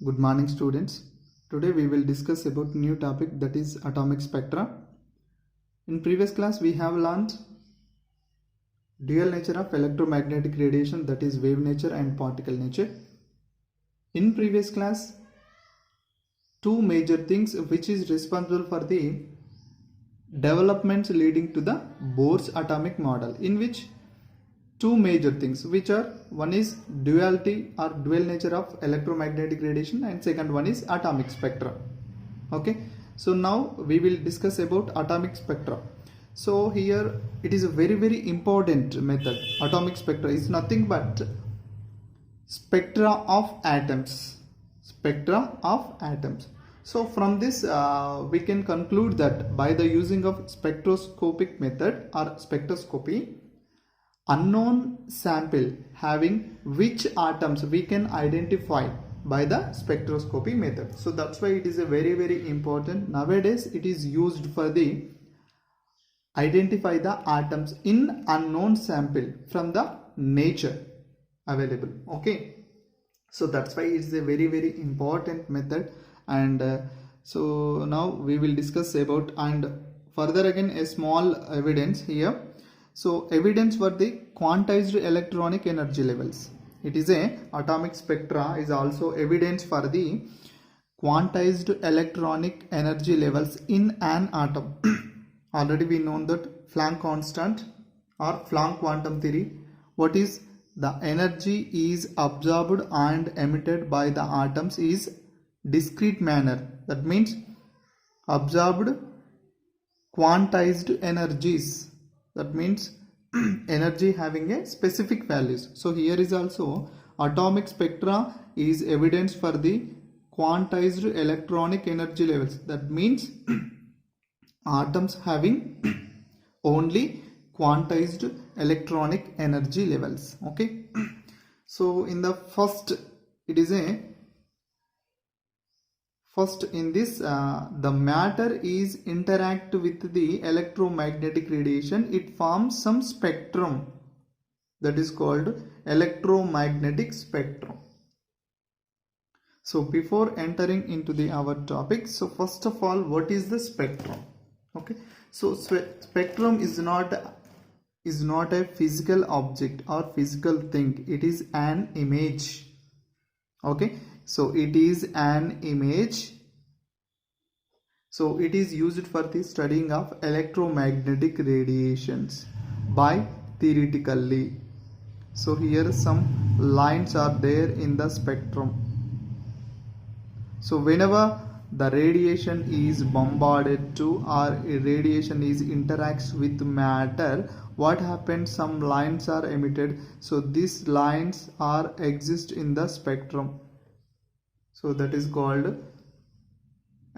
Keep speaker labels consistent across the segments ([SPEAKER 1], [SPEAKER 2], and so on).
[SPEAKER 1] Good morning students. Today we will discuss about new topic, that is atomic spectra. In previous class we have learned dual nature of electromagnetic radiation, that is wave nature and particle nature. In previous class, two major things which is responsible for the developments leading to the Bohr's atomic model, in which two major things, which are one is duality or dual nature of electromagnetic radiation and second one is atomic spectra. Okay, so now we will discuss about atomic spectra. So here it is a very important method. Atomic spectra is nothing but spectra of atoms. So from this we can conclude that by the using of spectroscopic method or spectroscopy, unknown sample having which atoms we can identify by the spectroscopy method. So that's why it is a very important. Nowadays it is used for the identify the atoms in unknown sample from the nature available. Okay, so that's why it's a very important method. And so now we will discuss about, and further again a small evidence here. So evidence for the quantized electronic energy levels. It is a atomic spectra is also evidence for the quantized electronic energy levels in an atom. Already we know that Planck constant or Planck quantum theory. What is the energy is absorbed and emitted by the atoms is discrete manner. That means absorbed quantized energies. That means energy having a specific values. So here is also atomic spectra is evidence for the quantized electronic energy levels. That means atoms having only quantized electronic energy levels. Okay, so in the first, it is a first in this the matter is interact with the electromagnetic radiation, it forms some spectrum that is called electromagnetic spectrum. So before entering into the our topic, so first of all, what is the spectrum? Okay, so spectrum is not a physical object or physical thing, it is an image. Okay, so it is an image. So it is used for the studying of electromagnetic radiations by theoretically. So here some lines are there in the spectrum. So whenever the radiation is bombarded to or radiation is interacts with matter, what happens? Some lines are emitted. So these lines are exist in the spectrum. So that is called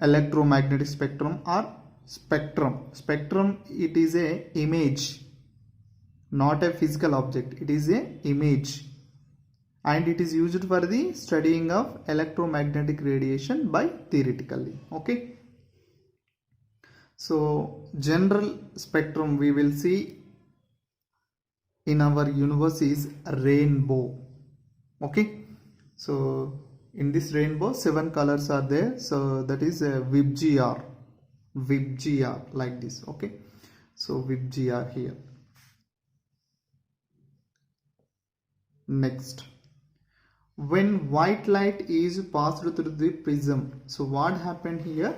[SPEAKER 1] electromagnetic spectrum or spectrum. Spectrum, it is a image, not a physical object. It is a image, and it is used for the studying of electromagnetic radiation by theoretically. Okay, so general spectrum we will see in our universe is rainbow. Okay, so in this rainbow 7 colors are there. So that is a VIBGYOR like this. Okay, so VIBGYOR here. Next, when white light is passed through the prism, so what happened here?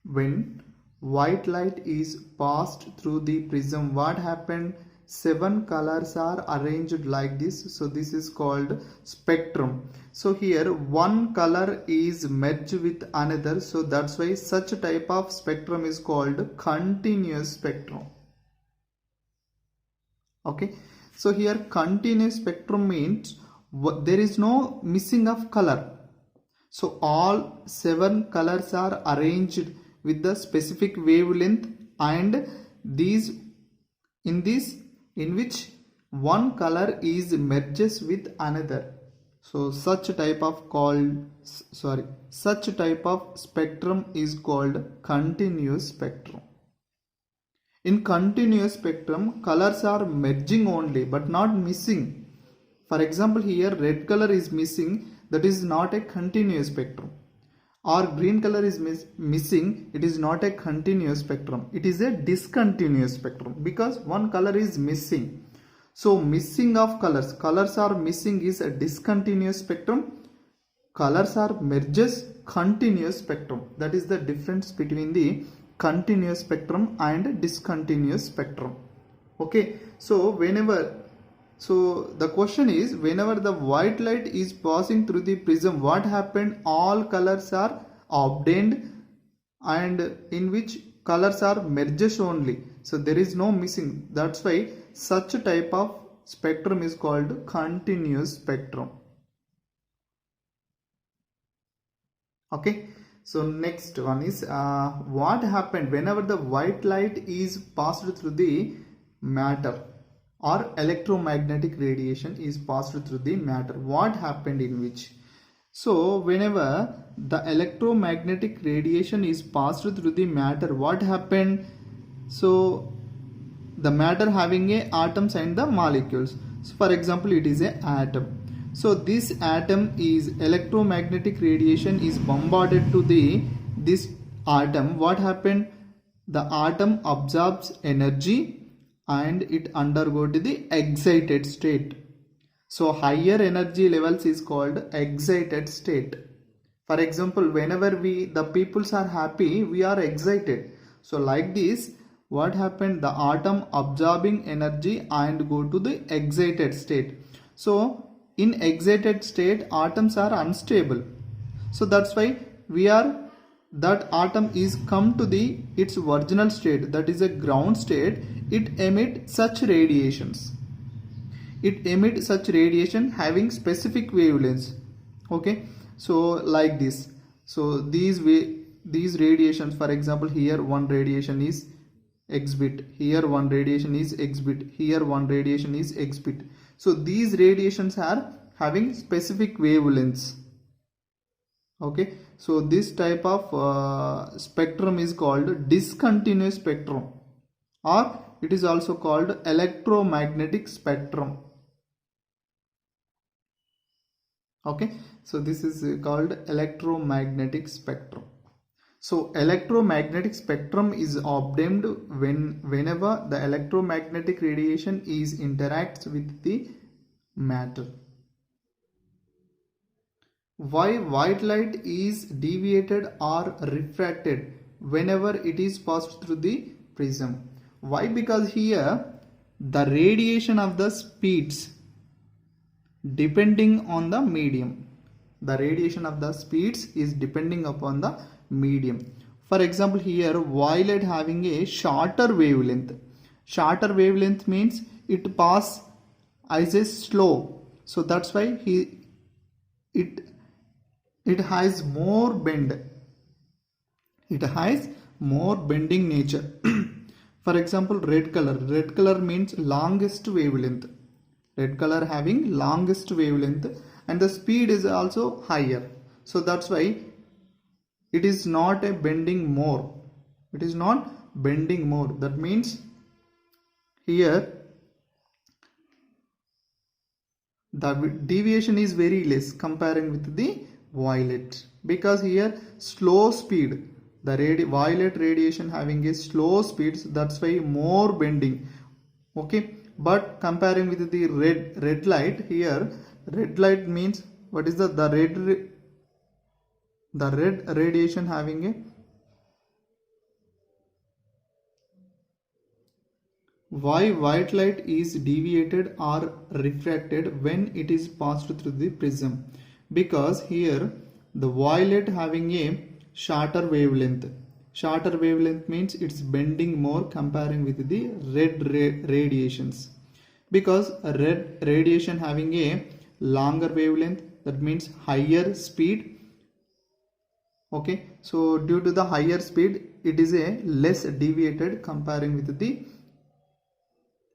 [SPEAKER 1] When white light is passed through the prism, what happened? 7 colors are arranged like this. So this is called spectrum. So here one color is merged with another. So that's why such type of spectrum is called continuous spectrum. Okay, so here continuous spectrum means there is no missing of color. So all 7 colors are arranged with the specific wavelength, and these in which one color is merges with another. So such type of spectrum is called continuous spectrum. In continuous spectrum, colors are merging only but not missing. For example, here red color is missing, that is not a continuous spectrum. Or green color is missing, it is not a continuous spectrum, it is a discontinuous spectrum because one color is missing. So missing of colors are missing is a discontinuous spectrum, colors are merges continuous spectrum. That is the difference between the continuous spectrum and discontinuous spectrum. Okay, so the question is, whenever the white light is passing through the prism, what happened? All colors are obtained, and in which colors are merges only. So there is no missing. That's why such a type of spectrum is called continuous spectrum. Okay, so next one is what happened whenever the white light is passed through the matter, or electromagnetic radiation is passed through the matter. What happened in which? So whenever the electromagnetic radiation is passed through the matter, what happened? So the matter having a atoms and the molecules. So for example, it is a atom. So this atom is electromagnetic radiation is bombarded to this atom. What happened? The atom absorbs energy and it undergo to the excited state. So higher energy levels is called excited state. For example, whenever the peoples are happy, we are excited. So like this, what happened? The atom absorbing energy and go to the excited state. So in excited state, atoms are unstable. So that's why that atom is come to its original state, that is a ground state. It emits such radiations. It emits such radiation having specific wavelengths. Okay, so like this. So these radiations, for example, here one radiation is X bit, here one radiation is X bit, here one radiation is X bit. So these radiations are having specific wavelengths. Okay, so this type of spectrum is called discontinuous spectrum, or it is also called electromagnetic spectrum. Okay, so this is called electromagnetic spectrum. So electromagnetic spectrum is obtained whenever the electromagnetic radiation is interacts with the matter. Why white light is deviated or refracted whenever it is passed through the prism? Why? Because here the radiation of the speeds depending on the medium. The radiation of the speeds is depending upon the medium. For example, here violet having a shorter wavelength. Shorter wavelength means it pass as a slow. So that's why it has more bend. It has more bending nature. For example, red color. Red color means longest wavelength. Red color having longest wavelength, and the speed is also higher. So that's why it is not a bending more. It is not bending more. That means here the deviation is very less comparing with the violet, because here slow speed, the violet radiation having a slow speed, so that's why more bending. Okay, but comparing with the red light, here red light means what is the red radiation having a why white light is deviated or refracted when it is passed through the prism? Because here the violet having a shorter wavelength. Shorter wavelength means it's bending more comparing with the red radiations. Because red radiation having a longer wavelength, that means higher speed. Okay, so due to the higher speed, it is a less deviated comparing with the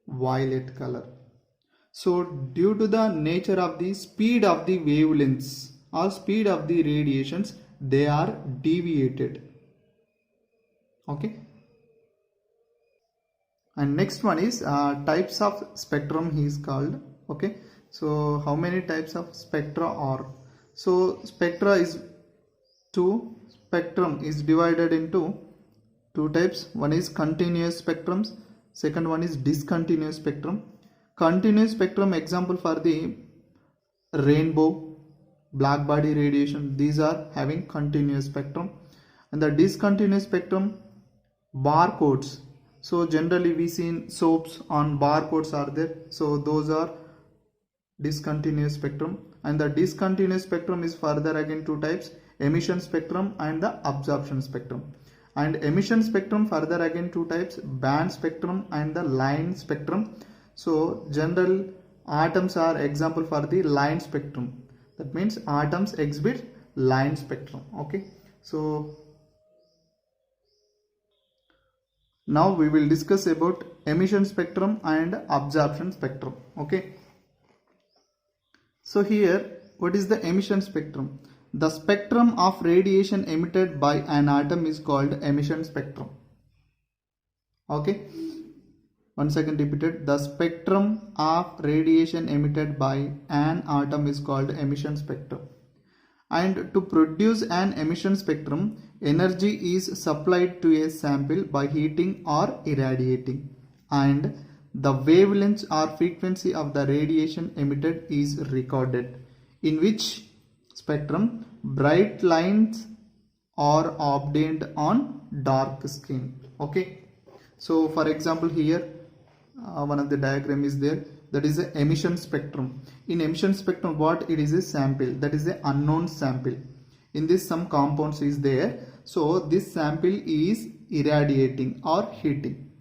[SPEAKER 1] violet color. So due to the nature of the speed of the wavelengths or speed of the radiations, they are deviated. Okay, and next one is types of spectrum is called. Okay, so how many types of spectra are? So spectrum is divided into two types. One is continuous spectrums, second one is discontinuous spectrum. Continuous spectrum example for the rainbow, black body radiation, these are having continuous spectrum. And the discontinuous spectrum, barcodes. So generally we seen soaps on barcodes are there, so those are discontinuous spectrum. And the discontinuous spectrum is further again two types, emission spectrum and the absorption spectrum. And emission spectrum further again two types, band spectrum and the line spectrum. So general atoms are example for the line spectrum, that means atoms exhibit line spectrum. Okay, so now we will discuss about emission spectrum and absorption spectrum. Okay, so here what is the emission spectrum? The spectrum of radiation emitted by an atom is called emission spectrum. Okay, once again repeated, the spectrum of radiation emitted by an atom is called emission spectrum. And to produce an emission spectrum, energy is supplied to a sample by heating or irradiating, and the wavelength or frequency of the radiation emitted is recorded, in which spectrum bright lines are obtained on dark screen. Okay, so for example here one of the diagram is there, that is the emission spectrum. In emission spectrum, what it is a sample, that is the unknown sample. In this some compounds is there, so this sample is irradiating or heating.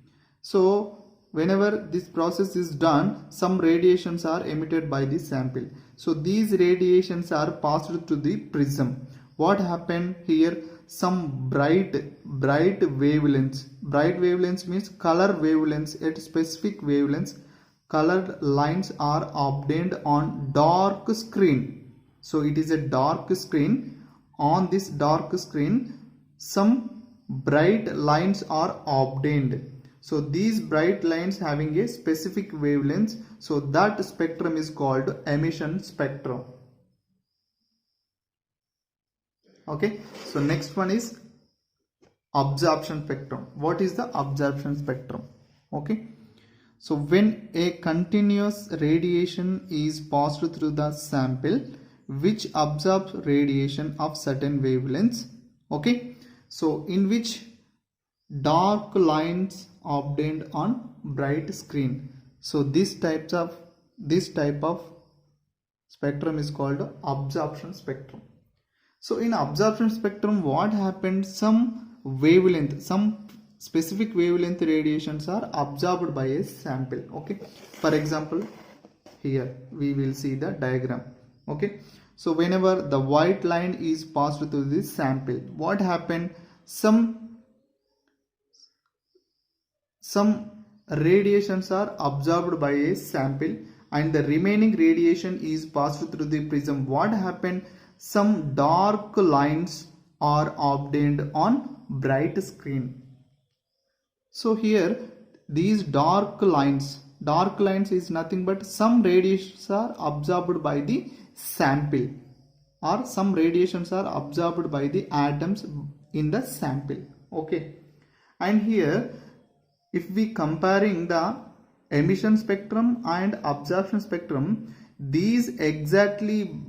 [SPEAKER 1] So whenever this process is done, some radiations are emitted by this sample. So these radiations are passed to the prism. What happened here? Some bright wavelengths. Bright wavelengths means color wavelengths at specific wavelengths. Colored lines are obtained on dark screen. So it is a dark screen. On this dark screen, some bright lines are obtained. So these bright lines having a specific wavelength, so that spectrum is called emission spectrum. Okay, so next one is absorption spectrum. What is the absorption spectrum? Okay, so when a continuous radiation is passed through the sample which absorbs radiation of certain wavelengths, okay, so in which dark lines obtained on bright screen. So this type of spectrum is called absorption spectrum. So in absorption spectrum, what happened? Some wavelength, some specific wavelength radiations are absorbed by a sample. Okay, for example here we will see the diagram. Okay, so whenever the white line is passed through this sample, what happened? Some radiations are absorbed by a sample and the remaining radiation is passed through the prism. What happened? Some dark lines are obtained on bright screen. So here these dark lines is nothing but some radiations are absorbed by the sample, or some radiations are absorbed by the atoms in the sample. Okay, and here if we comparing the emission spectrum and absorption spectrum, these exactly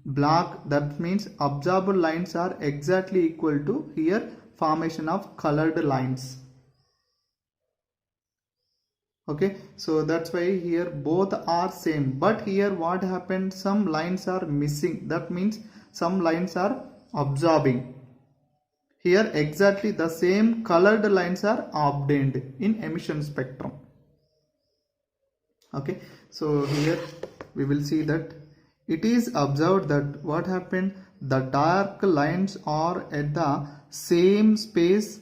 [SPEAKER 1] black, that means absorbed lines are exactly equal to here formation of colored lines. Okay, so that's why here both are same, but here what happened? Some lines are missing, that means some lines are absorbing. Here exactly the same colored lines are obtained in emission spectrum. Okay, so here we will see that it is observed that what happened? The dark lines are at the same space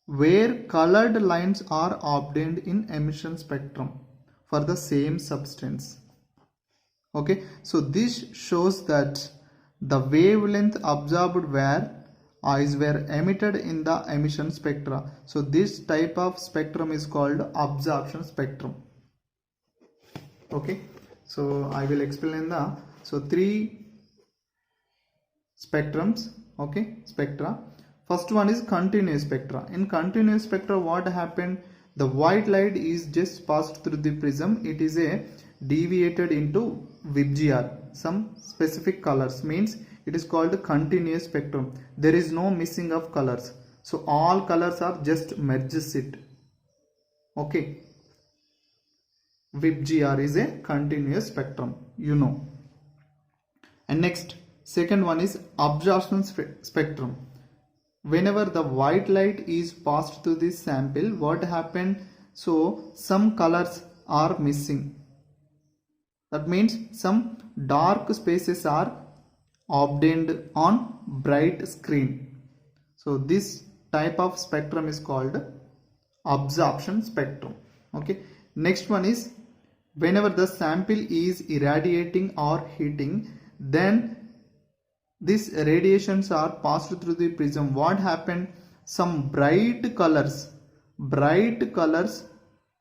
[SPEAKER 1] where colored lines are obtained in emission spectrum for the same substance. Okay, so this shows that the wavelength absorbed were emitted in the emission spectra. So this type of spectrum is called absorption spectrum. Okay, so I will explain the So three spectrums, okay, spectra. First one is continuous spectra. In continuous spectra, what happened? The white light is just passed through the prism. It is a deviated into VIBGYOR, some specific colors, means it is called continuous spectrum. There is no missing of colors. So all colors are just merges it. Okay. VIBGYOR is a continuous spectrum, you know. And next, second one is absorption spectrum. Whenever the white light is passed through this sample, what happened? So some colors are missing. That means some dark spaces are obtained on bright screen. So this type of spectrum is called absorption spectrum. Okay. Next one is whenever the sample is irradiating or heating, then these radiations are passed through the prism. What happened? Some bright colors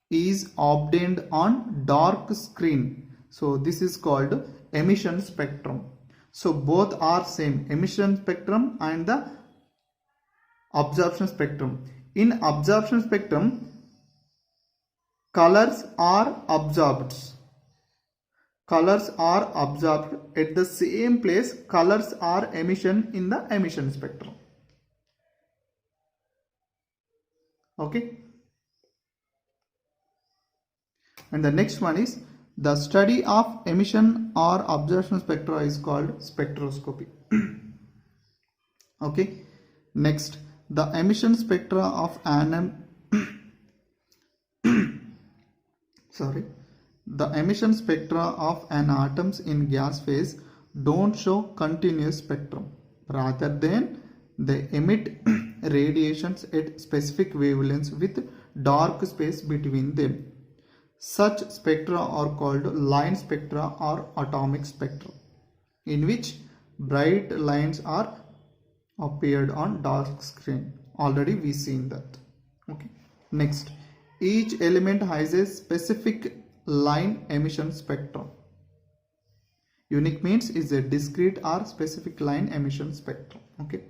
[SPEAKER 1] is obtained on dark screen. So this is called emission spectrum. So both are same, emission spectrum and the absorption spectrum. In absorption spectrum, colors are absorbed. Colors are absorbed at the same place. Colors are emission in the emission spectrum. Okay. And the next one is the study of emission or absorption spectra is called spectroscopy. Okay. Next, the emission spectra of the emission spectra of an atoms in gas phase don't show continuous spectrum. Rather than they emit radiations at specific wavelengths with dark space between them. Such spectra are called line spectra or atomic spectra, in which bright lines are appeared on dark screen. Already we seen that. Okay. Next, each element has a specific line emission spectrum. Unique means is a discrete or specific line emission spectrum. Okay.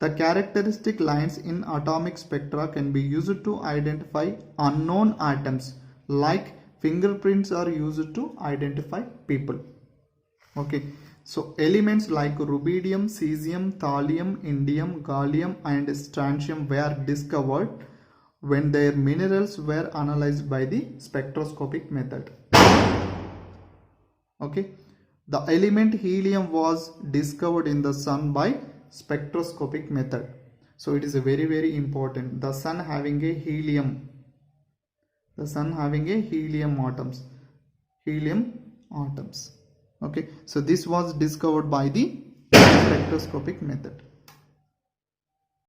[SPEAKER 1] The characteristic lines in atomic spectra can be used to identify unknown atoms, like fingerprints are used to identify people. Okay. So elements like rubidium, cesium, thallium, indium, gallium and strontium were discovered when their minerals were analyzed by the spectroscopic method. Okay. The element helium was discovered in the sun by spectroscopic method. So it is a very, very important. The sun having a helium. The sun having a helium atoms. Okay. So this was discovered by the spectroscopic method.